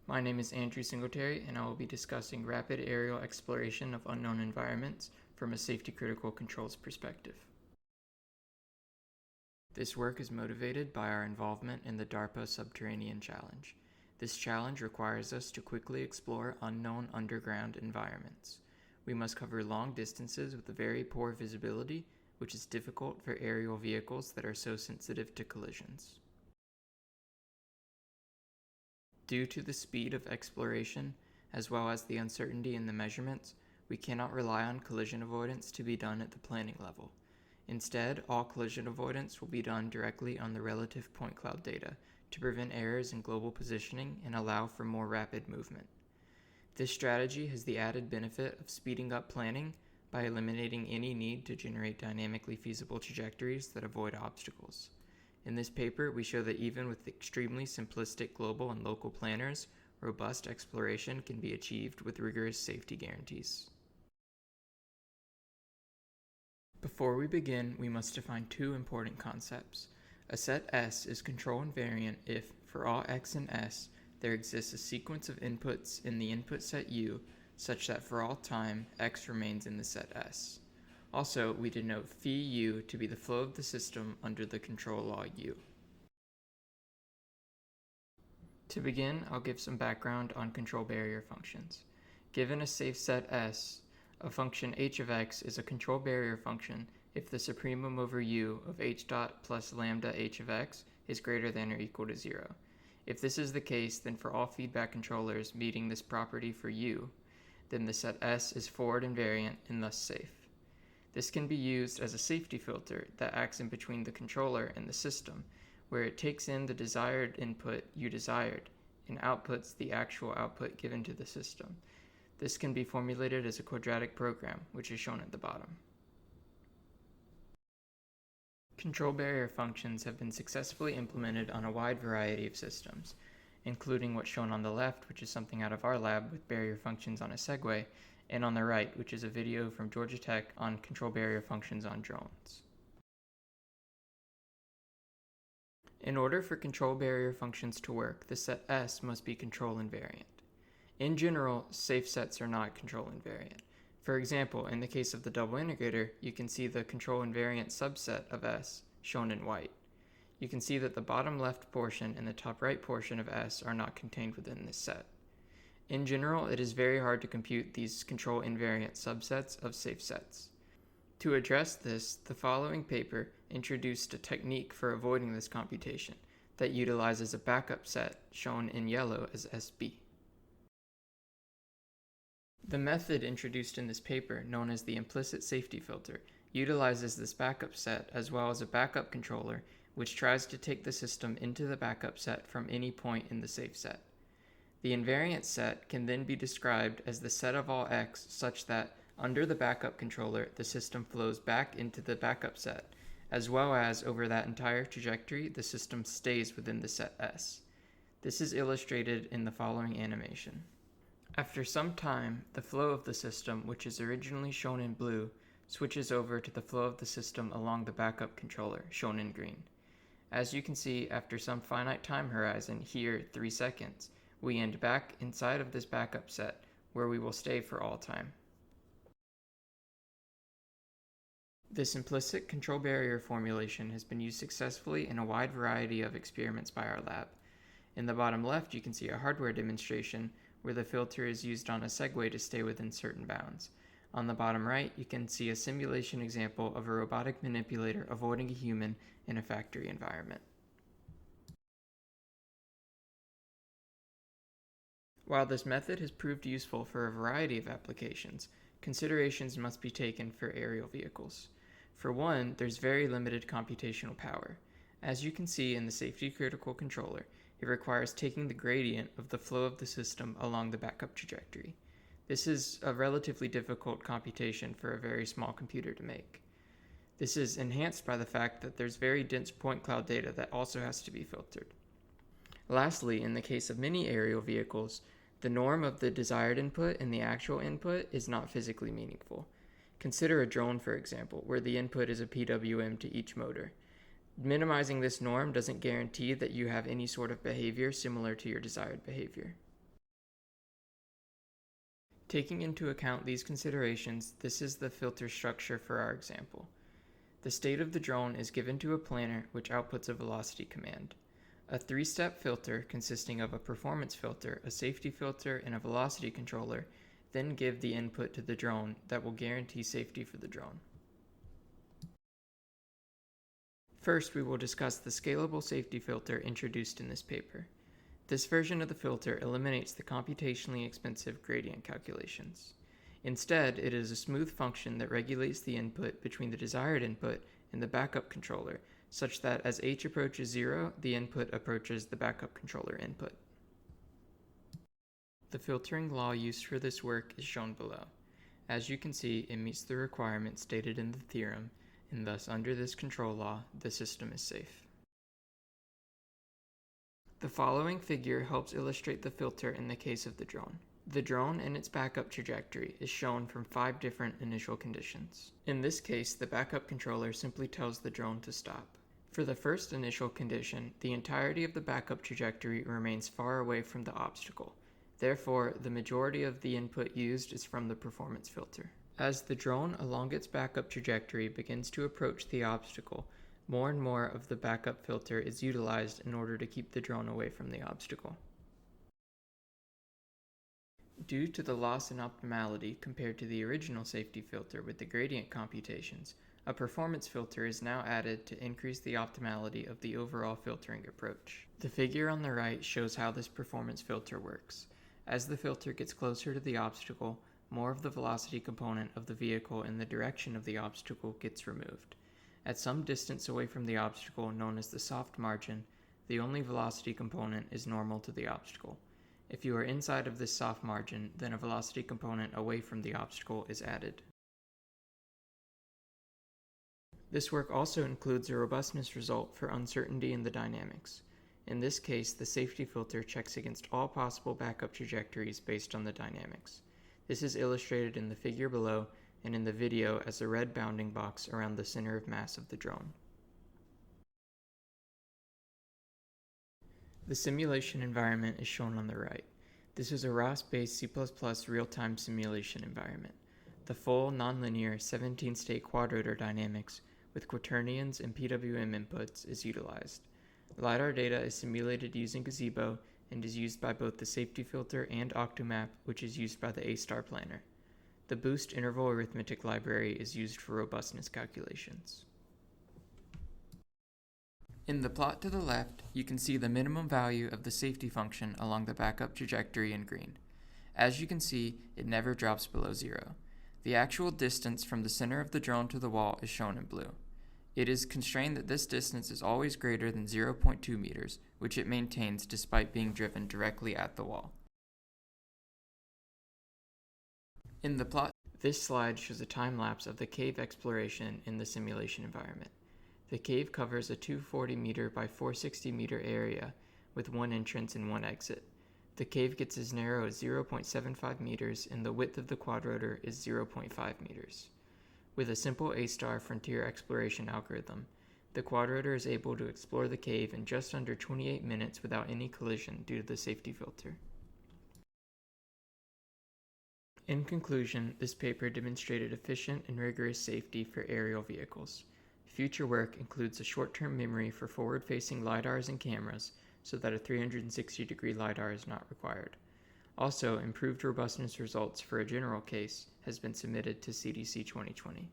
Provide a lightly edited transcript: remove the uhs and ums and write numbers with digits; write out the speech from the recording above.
My name is Andrew Singletary, and I will be discussing rapid aerial exploration of unknown environments from a safety-critical controls perspective. This work is motivated by our involvement in the DARPA Subterranean Challenge. This challenge requires us to quickly explore unknown underground environments. We must cover long distances with very poor visibility, which is difficult for aerial vehicles that are so sensitive to collisions. Due to the speed of exploration, as well as the uncertainty in the measurements, we cannot rely on collision avoidance to be done at the planning level. Instead, all collision avoidance will be done directly on the relative point cloud data to prevent errors in global positioning and allow for more rapid movement. This strategy has the added benefit of speeding up planning by eliminating any need to generate dynamically feasible trajectories that avoid obstacles. In this paper, we show that even with extremely simplistic global and local planners, robust exploration can be achieved with rigorous safety guarantees. Before we begin, we must define two important concepts. A set S is control invariant if, for all x and s, there exists a sequence of inputs in the input set U such that for all time, x remains in the set S. Also, we denote phi U to be the flow of the system under the control law U. To begin, I'll give some background on control barrier functions. Given a safe set S, a function h of x is a control barrier function if the supremum over u of h dot plus lambda h of x is greater than or equal to 0. If this is the case, then for all feedback controllers meeting this property for u, then the set S is forward invariant and thus safe. This can be used as a safety filter that acts in between the controller and the system, where it takes in the desired input you desired and outputs the actual output given to the system. This can be formulated as a quadratic program, which is shown at the bottom. Control barrier functions have been successfully implemented on a wide variety of systems, including what's shown on the left, which is something out of our lab with barrier functions on a Segway, and on the right, which is a video from Georgia Tech on control barrier functions on drones. In order for control barrier functions to work, the set S must be control invariant. In general, safe sets are not control invariant. For example, in the case of the double integrator, you can see the control invariant subset of S shown in white. You can see that the bottom left portion and the top right portion of S are not contained within this set. In general, it is very hard to compute these control invariant subsets of safe sets. To address this, the following paper introduced a technique for avoiding this computation that utilizes a backup set shown in yellow as SB. The method introduced in this paper, known as the implicit safety filter, utilizes this backup set as well as a backup controller which tries to take the system into the backup set from any point in the safe set. The invariant set can then be described as the set of all x such that under the backup controller, the system flows back into the backup set, as well as over that entire trajectory, the system stays within the set S. This is illustrated in the following animation. After some time, the flow of the system, which is originally shown in blue, switches over to the flow of the system along the backup controller, shown in green. As you can see, after some finite time horizon, here 3 seconds, we end back inside of this backup set, where we will stay for all time. This implicit control barrier formulation has been used successfully in a wide variety of experiments by our lab. In the bottom left, you can see a hardware demonstration where the filter is used on a Segway to stay within certain bounds. On the bottom right, you can see a simulation example of a robotic manipulator avoiding a human in a factory environment. While this method has proved useful for a variety of applications, considerations must be taken for aerial vehicles. For one, there's very limited computational power. As you can see in the safety critical controller, it requires taking the gradient of the flow of the system along the backup trajectory. This is a relatively difficult computation for a very small computer to make. This is enhanced by the fact that there's very dense point cloud data that also has to be filtered. Lastly, in the case of many aerial vehicles, the norm of the desired input and the actual input is not physically meaningful. Consider a drone, for example, where the input is a PWM to each motor. Minimizing this norm doesn't guarantee that you have any sort of behavior similar to your desired behavior. Taking into account these considerations, this is the filter structure for our example. The state of the drone is given to a planner which outputs a velocity command. A three-step filter consisting of a performance filter, a safety filter, and a velocity controller then give the input to the drone that will guarantee safety for the drone. First, we will discuss the scalable safety filter introduced in this paper. This version of the filter eliminates the computationally expensive gradient calculations. Instead, it is a smooth function that regulates the input between the desired input and the backup controller, such that as h approaches 0, the input approaches the backup controller input. The filtering law used for this work is shown below. As you can see, it meets the requirements stated in the theorem, and thus under this control law, the system is safe. The following figure helps illustrate the filter in the case of the drone. The drone and its backup trajectory is shown from 5 different initial conditions. In this case, the backup controller simply tells the drone to stop. For the first initial condition, the entirety of the backup trajectory remains far away from the obstacle. Therefore, the majority of the input used is from the performance filter. As the drone along its backup trajectory begins to approach the obstacle, more and more of the backup filter is utilized in order to keep the drone away from the obstacle. Due to the loss in optimality compared to the original safety filter with the gradient computations, a performance filter is now added to increase the optimality of the overall filtering approach. The figure on the right shows how this performance filter works. As the filter gets closer to the obstacle, more of the velocity component of the vehicle in the direction of the obstacle gets removed. At some distance away from the obstacle, known as the soft margin, the only velocity component is normal to the obstacle. If you are inside of this soft margin, then a velocity component away from the obstacle is added. This work also includes a robustness result for uncertainty in the dynamics. In this case, the safety filter checks against all possible backup trajectories based on the dynamics. This is illustrated in the figure below and in the video as a red bounding box around the center of mass of the drone. The simulation environment is shown on the right. This is a ROS-based C++ real-time simulation environment. The full, nonlinear, 17-state quadrotor dynamics with quaternions and PWM inputs is utilized. LiDAR data is simulated using Gazebo and is used by both the safety filter and Octomap, which is used by the A-star planner. The boost interval arithmetic library is used for robustness calculations. In the plot to the left, you can see the minimum value of the safety function along the backup trajectory in green. As you can see, it never drops below 0. The actual distance from the center of the drone to the wall is shown in blue. It is constrained that this distance is always greater than 0.2 meters, which it maintains despite being driven directly at the wall. In the plot, this slide shows a time-lapse of the cave exploration in the simulation environment. The cave covers a 240 meter by 460 meter area with one entrance and one exit. The cave gets as narrow as 0.75 meters and the width of the quadrotor is 0.5 meters. With a simple A-star frontier exploration algorithm, the quadrotor is able to explore the cave in just under 28 minutes without any collision due to the safety filter. In conclusion, this paper demonstrated efficient and rigorous safety for aerial vehicles. Future work includes a short-term memory for forward-facing LiDARs and cameras so that a 360-degree LiDAR is not required. Also, improved robustness results for a general case has been submitted to CDC 2020.